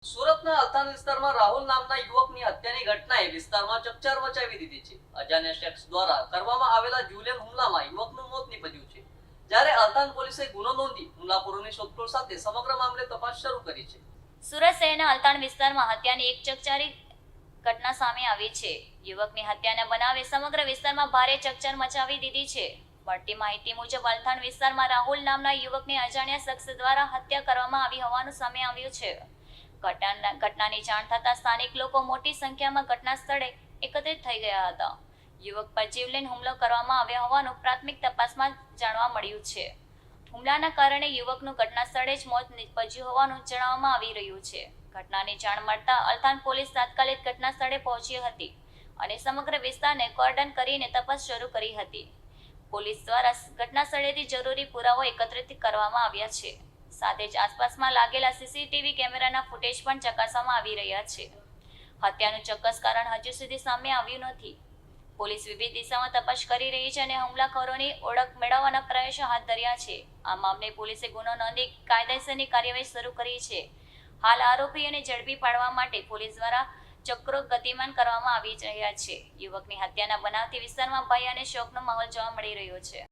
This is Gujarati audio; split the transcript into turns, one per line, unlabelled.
સુરતના અલથાણ વિસ્તારમાં રાહુલ નામના યુવકની હત્યાની ઘટનાએ વિસ્તારમાં ચકચાર મચાવી દીધી છે. અજાણ્યા શખ્સ દ્વારા કરવામાં આવેલા જીવલેણ હુમલામાં યુવકનું મોત નીપજ્યું છે. જ્યારે અલથાણ પોલીસે ગુનો નોંધી હુમલાખોરોની શોધખોળ સાથે સમગ્ર મામલે તપાસ શરૂ કરી છે.
સુરત શહેરના અલથાણ વિસ્તારમાં હત્યાની એક ચકચારી ઘટના સામે આવી છે. યુવકની હત્યાના બનાવે સમગ્ર વિસ્તારમાં ભારે ચકચાર મચાવી દીધી છે. મળતી માહિતી મુજબ અલથાણ વિસ્તારમાં રાહુલ નામના યુવકની અજાણ્યા શખ્સ દ્વારા હત્યા કરવામાં આવી હોવાનું સામે આવ્યું છે. ઘટનાની જાણ થતાં સ્થાનિક લોકો મોટી સંખ્યામાં ઘટના સ્થળે એકત્રિત થઈ ગયા હતા. યુવક પર જીવલેણ હુમલો કરવામાં આવ્યો હોવાનું પ્રાથમિક તપાસમાં જાણવા મળ્યું છે. હુમલાના કારણે યુવકનું ઘટના સ્થળે જ મોત નીપજ્યું હોવાનું જણાવવામાં આવી રહ્યું છે. ઘટનાની જાણ મળતા અલથાણ પોલીસ તાત્કાલિક ઘટના સ્થળે પહોંચી હતી અને સમગ્ર વિસ્તારને કોર્ડન કરીને તપાસ શરૂ કરી હતી. પોલીસ દ્વારા ઘટના સ્થળેથી જરૂરી પુરાવો એકત્રિત કરવામાં આવ્યા છે. સાથે જ આસપાસમાં લાગેલા સીસીટીવી કેમેરાના ફૂટેજ પણ ચકાસવામાં આવી રહ્યા છે. હત્યાનું ચોક્કસ કારણ હજુ સુધી સામે આવ્યું નથી. પોલીસ વિવિધ દિશામાં તપાસ કરી રહી છે અને હુમલાખોરોની ઓળખ મેળવવાના પ્રયાસો હાથ ધર્યા છે. આ મામલે પોલીસે ગુનો નોંધી કાયદેસરની કાર્યવાહી શરૂ કરી છે. હાલ આરોપીઓને ઝડપી પાડવા માટે પોલીસ દ્વારા ચક્રો ગતિમાન કરવામાં આવી રહ્યા છે. યુવકની હત્યાના બનાવથી વિસ્તારમાં ભય અને શોકનો માહોલ જોવા મળી રહ્યો છે.